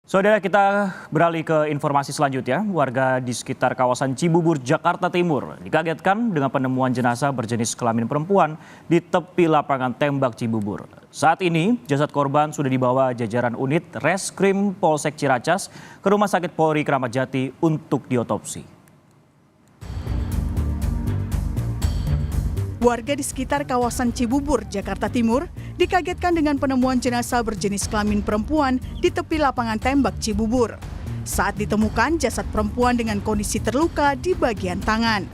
Saudara, kita beralih ke informasi selanjutnya. Warga di sekitar kawasan Cibubur, Jakarta Timur dikagetkan dengan penemuan jenazah berjenis kelamin perempuan di tepi lapangan tembak Cibubur. Saat ini, jasad korban sudah dibawa jajaran unit Reskrim Polsek Ciracas ke Rumah Sakit Polri Kramat Jati untuk diotopsi. Warga di sekitar kawasan Cibubur, Jakarta Timur, dikagetkan dengan penemuan jenazah berjenis kelamin perempuan di tepi lapangan tembak Cibubur. Saat ditemukan, jasad perempuan dengan kondisi terluka di bagian tangan.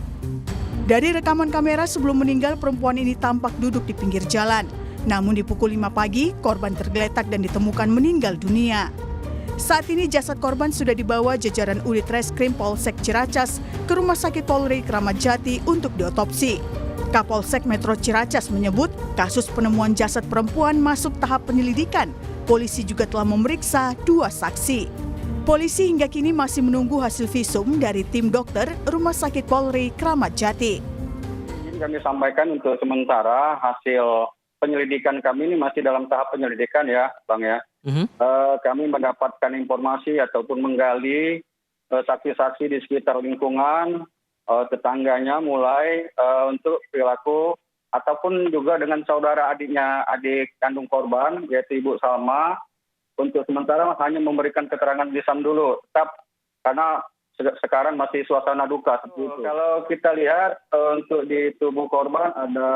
Dari rekaman kamera sebelum meninggal, perempuan ini tampak duduk di pinggir jalan. Namun di pukul 5 pagi, korban tergeletak dan ditemukan meninggal dunia. Saat ini jasad korban sudah dibawa jajaran unit Reskrim Polsek Ciracas ke Rumah Sakit Polri Kramat Jati untuk diotopsi. Kapolsek Metro Ciracas menyebut kasus penemuan jasad perempuan masuk tahap penyelidikan. Polisi juga telah memeriksa 2 saksi. Polisi hingga kini masih menunggu hasil visum dari tim dokter Rumah Sakit Polri Kramat Jati. Kami sampaikan untuk sementara hasil penyelidikan kami ini masih dalam tahap penyelidikan ya Bang ya. Kami mendapatkan informasi ataupun menggali saksi-saksi di sekitar lingkungan, tetangganya mulai untuk perilaku ataupun juga dengan saudara adik kandung korban yaitu Ibu Salma. Untuk sementara hanya memberikan keterangan lisan dulu, tetap karena sekarang masih suasana duka seperti itu. Kalau kita lihat untuk di tubuh korban ada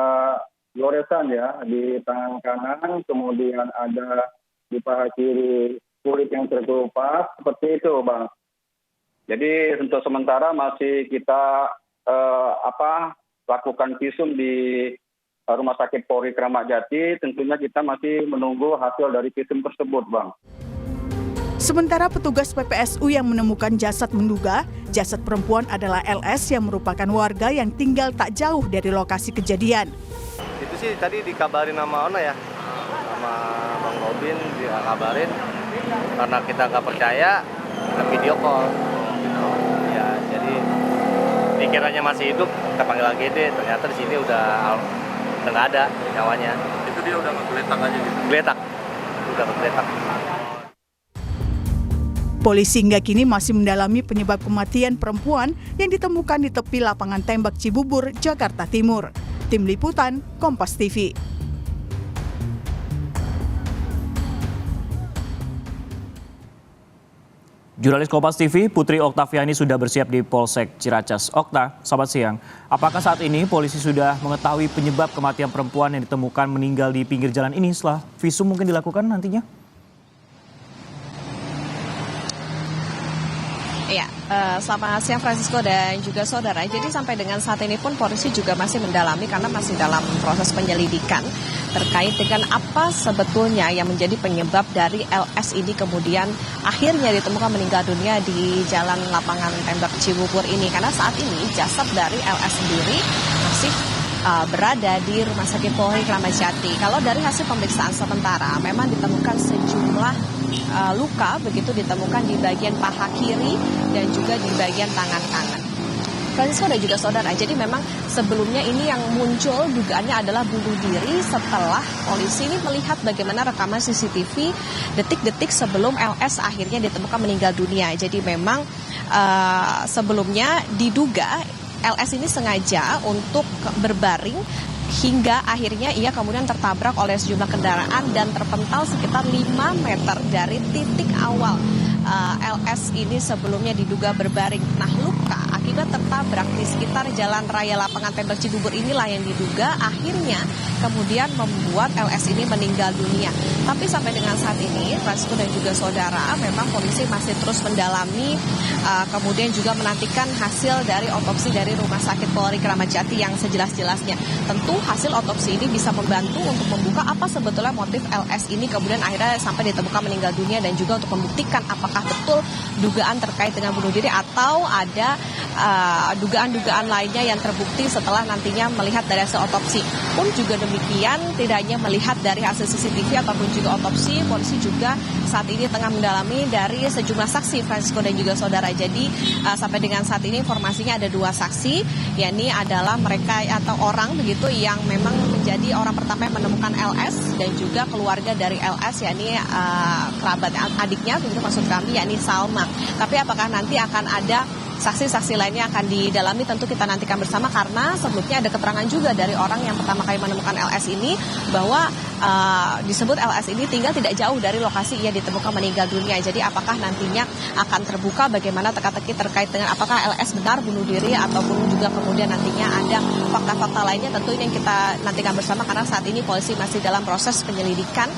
goresan ya di tangan kanan, kemudian ada di paha kiri kulit yang terkelupas seperti itu Bang. Jadi untuk sementara masih kita lakukan visum di Rumah Sakit Polri Kramat Jati. Tentunya kita masih menunggu hasil dari visum tersebut, Bang. Sementara petugas PPSU yang menemukan jasad menduga jasad perempuan adalah LS yang merupakan warga yang tinggal tak jauh dari lokasi kejadian. Itu sih tadi dikabarin sama Ona ya, sama Bang Robin dikabarin. Karena kita nggak percaya, kita video call. Ya, jadi dikiranya masih hidup, kita panggil AGD, ternyata di sini udah nggak ada nyawanya. Itu dia udah ngegeletak aja gitu? Geletak, udah ngegeletak. Polisi hingga kini masih mendalami penyebab kematian perempuan yang ditemukan di tepi lapangan tembak Cibubur, Jakarta Timur. Tim Liputan, Kompas TV. Jurnalis Kompas TV, Putri Oktaviani sudah bersiap di Polsek Ciracas. Okta, selamat siang. Apakah saat ini polisi sudah mengetahui penyebab kematian perempuan yang ditemukan meninggal di pinggir jalan ini setelah visum mungkin dilakukan nantinya? Ya, selamat siang Francisco dan juga saudara. Jadi sampai dengan saat ini pun polisi juga masih mendalami karena masih dalam proses penyelidikan terkait dengan apa sebetulnya yang menjadi penyebab dari LS ini kemudian akhirnya ditemukan meninggal dunia di jalan lapangan tembak Cibubur ini. Karena saat ini jasad dari LS sendiri masih berada di Rumah Sakit Polri Kramat Jati. Kalau dari hasil pemeriksaan sementara memang ditemukan sejumlah luka begitu ditemukan di bagian paha kiri dan juga di bagian tangan kanan. Francisco dan juga saudara, jadi memang sebelumnya ini yang muncul dugaannya adalah bunuh diri setelah polisi ini melihat bagaimana rekaman CCTV detik-detik sebelum LS akhirnya ditemukan meninggal dunia. Jadi memang sebelumnya diduga LS ini sengaja untuk berbaring hingga akhirnya ia kemudian tertabrak oleh sejumlah kendaraan dan terpental sekitar 5 meter dari titik awal LS ini sebelumnya diduga berbaring. Nah, luka akibat tertabrak di sekitar jalan raya lapangan tembak Cibubur inilah yang diduga akhirnya kemudian membuat LS ini meninggal dunia. Tapi sampai dengan saat ini, Francisco dan juga saudara, memang polisi masih terus mendalami, kemudian juga menantikan hasil dari otopsi dari Rumah Sakit Polri Kramat Jati yang sejelas-jelasnya. Tentu hasil otopsi ini bisa membantu untuk membuka apa sebetulnya motif LS ini kemudian akhirnya sampai ditemukan meninggal dunia dan juga untuk membuktikan apakah betul dugaan terkait dengan bunuh diri atau ada dugaan-dugaan lainnya yang terbukti setelah nantinya melihat dari hasil otopsi. Pun juga demikian, tidak hanya melihat dari hasil CCTV ataupun juga otopsi, polisi juga saat ini tengah mendalami dari sejumlah saksi, Francisco dan juga saudara. Jadi sampai dengan saat ini informasinya ada 2 saksi, yakni adalah mereka atau orang begitu yang memang menjadi orang pertama yang menemukan LS dan juga keluarga dari LS, yakni kerabat adiknya, begitu maksud kami, yakni Salma. Tapi apakah nanti akan ada saksi-saksi lainnya akan didalami, tentu kita nantikan bersama, karena sebelumnya ada keterangan juga dari orang yang pertama kali menemukan LS ini bahwa disebut LS ini tinggal tidak jauh dari lokasi ia ditemukan meninggal dunia. Jadi apakah nantinya akan terbuka bagaimana teka-teki terkait dengan apakah LS benar bunuh diri ataupun juga kemudian nantinya ada fakta-fakta lainnya, tentu ini yang kita nantikan bersama, karena saat ini polisi masih dalam proses penyelidikan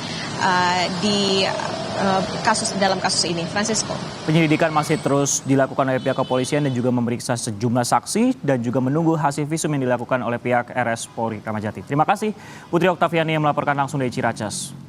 dalam kasus ini. Francisco. Penyelidikan masih terus dilakukan oleh pihak kepolisian dan juga memeriksa sejumlah saksi dan juga menunggu hasil visum yang dilakukan oleh pihak RS Polri Kramat Jati. Terima kasih Putri Oktaviani yang melaporkan langsung dari Ciracas.